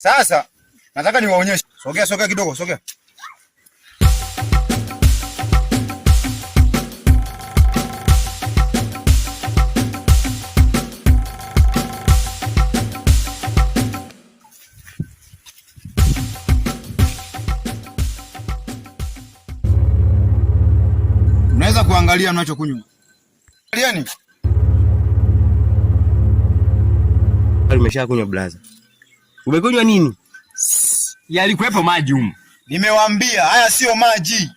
Sasa nataka niwaonyeshe. Sogea kidogo, sogea. Unaweza kuangalia mnachokunywa. Angalieni. Umeshakunywa blaza. Umekunywa nini? Yalikuwepo maji humu. Nimewaambia haya sio maji.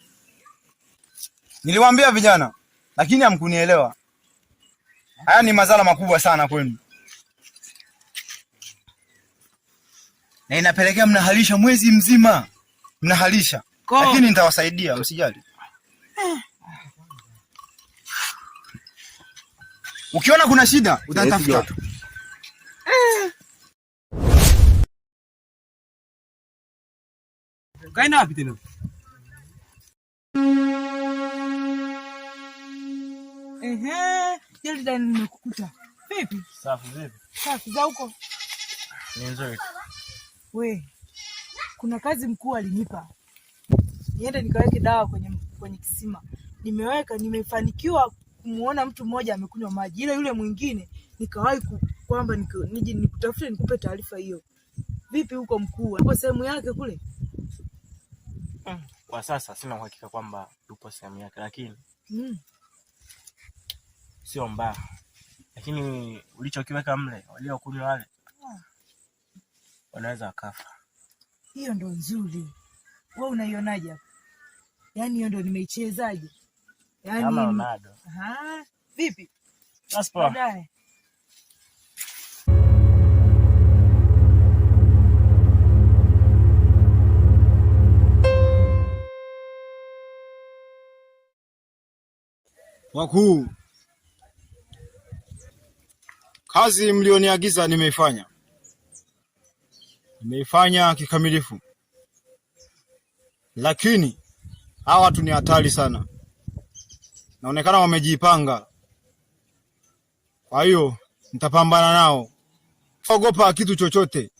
Niliwaambia vijana, lakini hamkunielewa. Haya ni madhara makubwa sana kwenu. Na inapelekea mnahalisha mwezi mzima. Mnahalisha. Lakini nitawasaidia, msijali. Ukiona kuna shida, utatafuta. Kaina wapi tena? Jeli dani nimekukuta. Vipi? Safi vipi? Safi za huko. Ni nzuri. We, kuna kazi mkuu alinipa. Niende nikaweke dawa kwenye kisima. Nimeweka, nimefanikiwa kumuona mtu mmoja amekunywa maji. Ile yule mwingine nikawahi kwamba nije nikutafute nikupe taarifa hiyo. Vipi huko mkuu? Hapo sehemu yake kule? Kwa sasa sina uhakika kwamba yupo sehemu yake, lakini sio mbaya. Lakini ulichokiweka mle, waliokunywa wale wanaweza wakafa. Hiyo ndo nzuri. Wewe unaionaje hapo? Yaani hiyo ndo nimeichezaje? Yaani kama Ronaldo. Vipi? Naspo. Baadaye. Wakuu, kazi mlioniagiza nimeifanya. Nimeifanya kikamilifu. Lakini hawa watu ni hatari sana. Naonekana wamejipanga. Kwa hiyo nitapambana nao. Ogopa kitu chochote.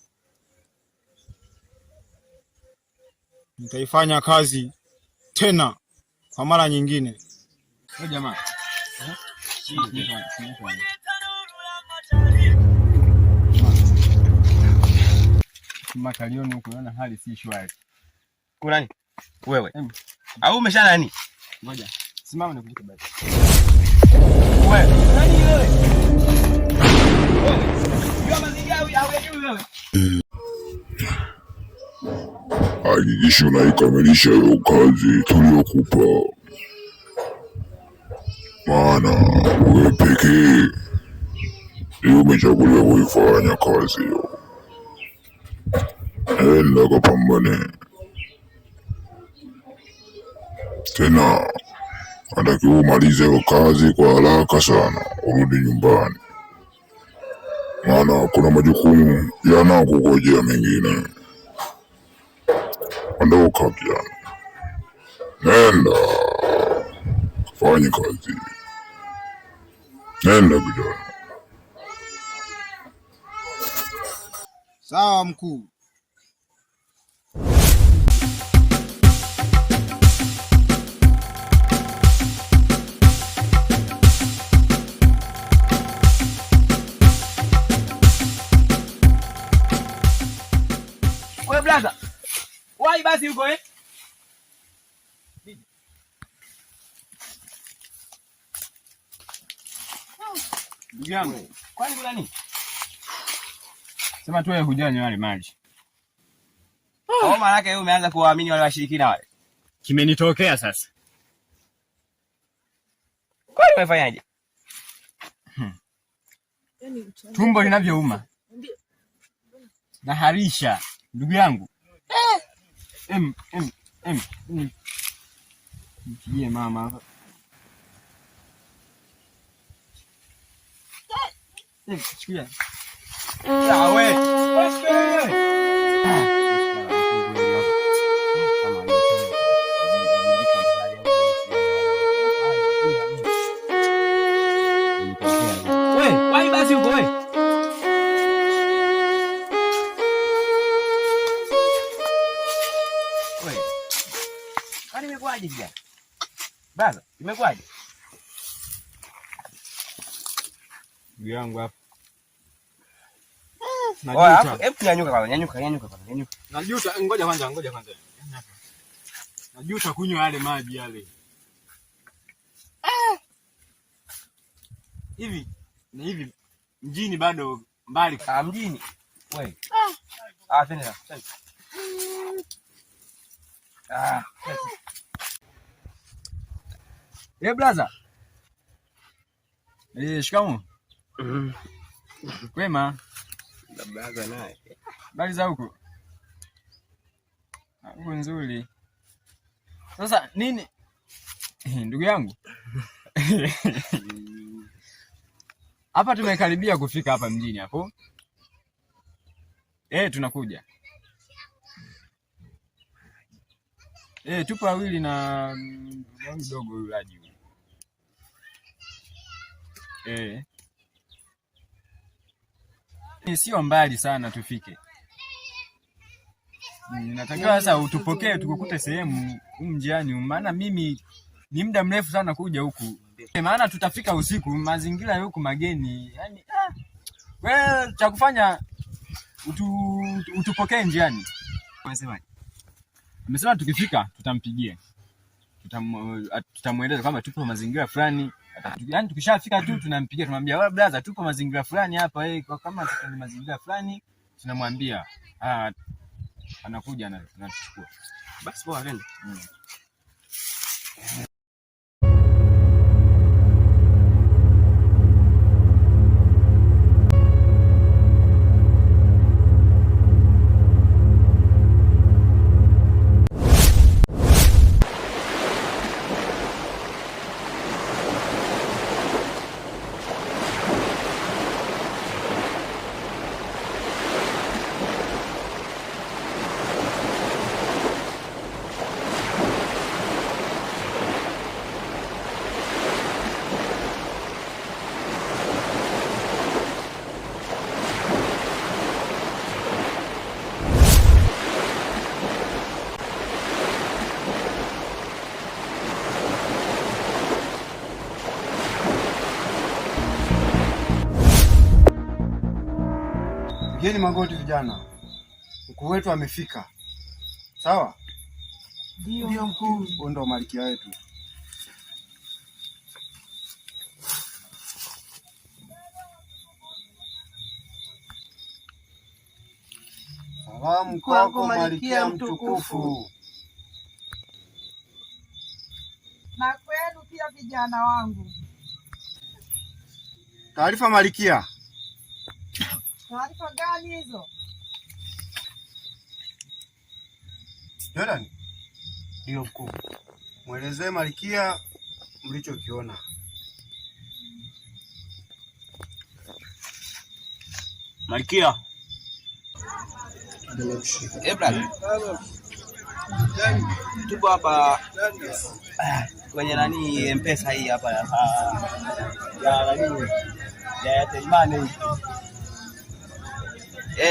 Nitaifanya kazi tena kwa mara nyingine. Hey jamaa. Makalioni unaona hali si shwari. Kuna nini? Wewe. Au umesha nani? Ngoja. Simama nikukuta basi. Wewe. Nani wewe? Wewe. Mazingawi au wewe? Hakikisha unaikamilisha hiyo kazi tuliyokupa. Maana wewe pekee ndio umechaguliwa kuifanya kazi hiyo. Enda kapambane. Tena anatakiwa umalize hiyo kazi kwa haraka sana, urudi nyumbani. Maana kuna majukumu yanakungojea mengine. Ondoka kijana. Nenda fanya kazi. Nenda kijana. Sawa mkuu. Wewe blaza. Wai basi huko Ndugu yangu, kwani kuna nini? Sema tu wewe hujanywa wale maji. Kwa maana yake wewe umeanza kuwaamini wale washirikina wale. Kimenitokea sasa. Kwani umefanyaje? Tumbo linavyouma. Naharisha, ndugu yangu. Mpigie mama hapa. Sikia. Sawa. Wewe, wai basi uko wewe. Kwani imekwaje kijana? Baza, imekwaje? Ndugu yangu hapa. Hebu nyanyuka. Najuta, ngoja kwanza. Najuta kunywa yale maji yale. Hivi mjini bado mbali. Mjini. Wewe. Tena. Blaza. Shikamoo. Kwema. Blaza naye. Bali za huko. Huko nzuri. Sasa nini? Ndugu yangu. Hapa tumekaribia kufika hapa mjini hapo. Tunakuja. Tupo wawili na mdogo yule aje. Sio mbali sana tufike. Natakiwa sasa utupokee tukukute sehemu njiani, maana mimi ni muda mrefu sana kuja huku. Maana tutafika usiku, mazingira huku mageni. Yaani wewe cha kufanya utupokee njiani. Unasemaje? Amesema tukifika tutampigia. Tutamueleza kwamba tupo mazingira fulani. Yaani tukishafika tu tunampigia, tunamwambia wewe brother, tupo mazingira fulani hapa, kwa kama tuko mazingira fulani tunamwambia anakuja na tunachukua. Basi poa twende. Pigeni magoti vijana. Mkuu wetu amefika. Sawa? Ndio mkuu. Huyo ndo malkia wetu. Salamu kwako malkia mtukufu. Na kwenu pia vijana wangu. Taarifa malkia. Taarifa gani hizo? Jordan. Ndio mkuu. Mwelezee malkia mlichokiona. Malkia. Brother. Tupo hapa kwenye nani M-Pesa hii hapa ya nani ya Teimane.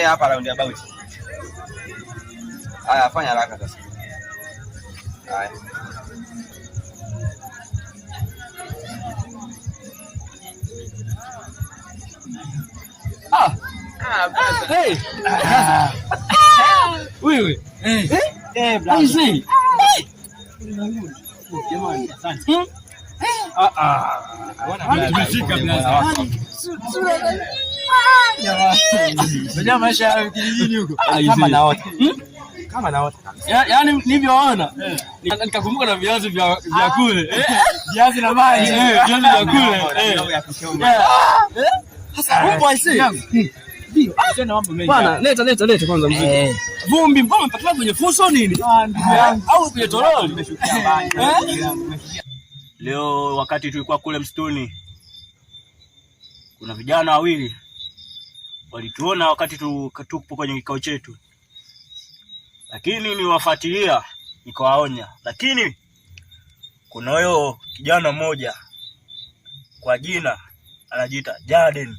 Hapa round about. Haya, fanya haraka sasa. Haya. Hey. Wewe. Brother. Jamani, asante. Tumefika blaza. Jamani, maisha ya kijijini huko. Kama naota. Yaani nilivyoona nikakumbuka na viazi vya kule. Viazi na maji. Viazi vya kule. Sasa upo aisee. Ndio. Tena mambo mengi. Bwana, leta kwanza mzigo. Vumbi mbona mpaka kwenye fuso nini? Ndugu yangu. Au kwenye toroli? Nimeshukia mbali. Leo wakati tulikuwa kule msituni, kuna vijana wawili walituona wakati tupo kwenye kikao chetu, lakini niwafuatilia nikawaonya. Lakini kuna huyo kijana mmoja kwa jina anajiita Jaden,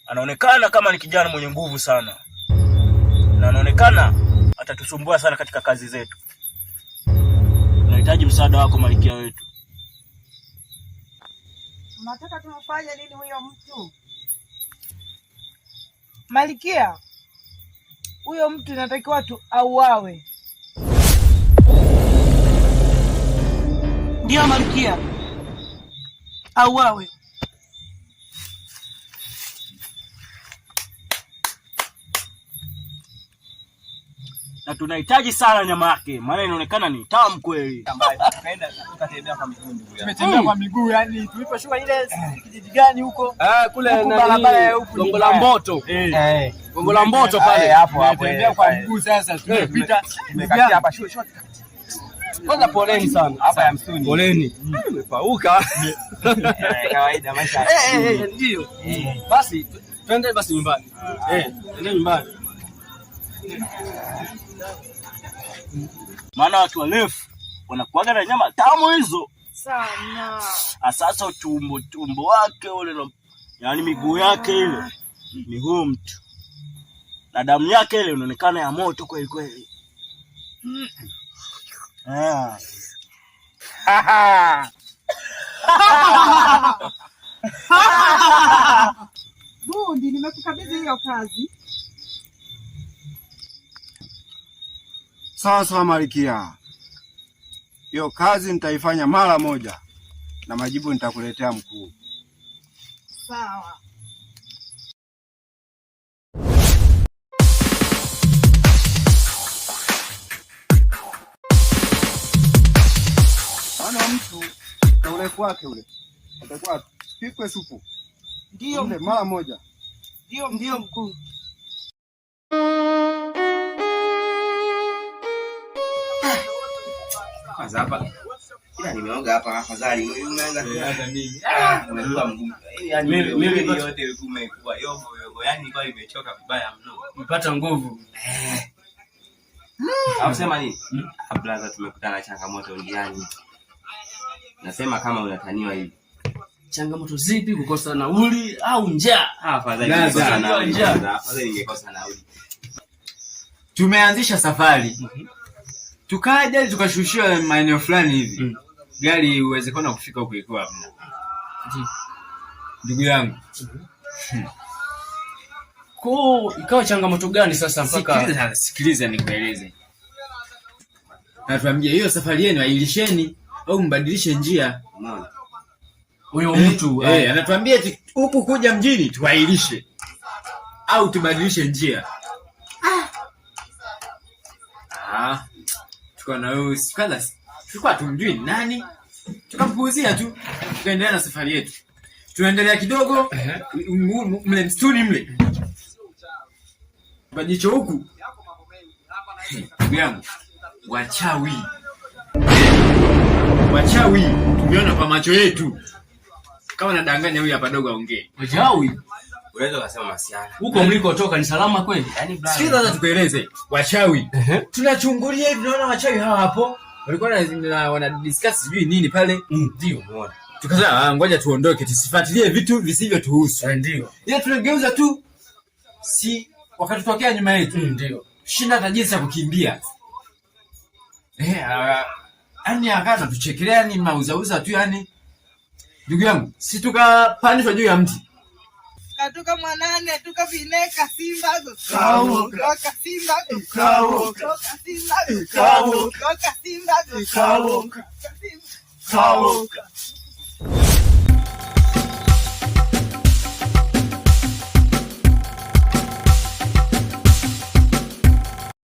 anaonekana kama ni kijana mwenye nguvu sana na anaonekana atatusumbua sana katika kazi zetu. tunahitaji msaada wako Malkia wetu. Unataka tumfanye nini huyo mtu? Malkia, huyo mtu inatakiwa tu auawe. Ndio Malkia, auawe. Na tunahitaji sana nyama yake, maana inaonekana ni tamu kweli. Tumetembea kwa miguu, yani tuliposhuka ile kijiji gani huko? Kule barabara ya huko Gongo la Mboto. Gongo la Mboto pale. Hapo tumetembea kwa miguu sasa, tumepita Tumekatia hapa shule. Kwanza poleni sana. Hapa ya msuni. Poleni. Umepauka. Kawaida maisha. Ndio. Basi twende basi nyumbani. Twende nyumbani. Maana watu warefu wanakuaga na nyama tamu hizo Sana. Sasa tumbo wake ule, yani miguu yake ile ni huu mtu, na damu yake ile inaonekana ya moto kweli kweli. Bundi, nimekukabidhi hiyo kazi. Sawa Malkia, hiyo kazi nitaifanya mara moja na majibu nitakuletea mkuu. Sawa. Ana mtu na urefu wake ule atakuwa pikwe supu. Ndio mara moja. Ndio mkuu. Kwanza hapa. Ila nimeoga hapa afadhali. Umeanza hata mimi. Umekuwa mgumu. Mimi yote umekuwa yogo. Yaani kwa imechoka vibaya mno. Umepata nguvu. Au sema nini? Blaza, tumekutana na changamoto njiani. Nasema kama unataniwa hivi. Changamoto zipi? Kukosa nauli au njaa? Afadhali ningekosa nauli. Afadhali ningekosa nauli. Tumeanzisha safari. Tukaja tukashushia maeneo fulani hivi. Gari uwezekano kufika huko iko hapa. Ndugu yangu. Ikawa changamoto gani sasa mpaka? Sikiliza nikueleze. Natuambia hiyo safari yenu ailisheni au mbadilishe njia. Umeona? Huyo mtu anatuambia huku kuja mjini tuailishe au tubadilishe njia. Tuko na wewe kwanza, tulikuwa tumjui nani, tukampuuzia tu, tukaendelea na safari yetu. Tunaendelea kidogo mle mstuni mle bajicho huku, ndugu yangu, wachawi tumeona kwa macho yetu. Kama nadanganya huyu hapa dogo aongee. Wachawi? Unaweza kusema masiara. Huko mlikotoka ni salama kweli? Yaani brother. Sikiza sasa tukueleze. Wachawi. Tunachungulia hivi tunaona wachawi hawa hapo. Walikuwa wana discuss sijui nini pale. Ndio. Umeona? Tukasema ngoja tuondoke tusifuatilie vitu visivyo tuhusu. Ndio. Ile tunageuza tu. Si wakati tutokea nyuma yetu. Ndio. Shinda hata jinsi ya kukimbia. Yaani akaanza tuchekelea ni mauzauza tu yani. Ndugu yangu, si tukapandishwa juu ya mti. Katoka mwanane, tukavineka simba go. Toka simba go. Toka simba go. Toka simba go.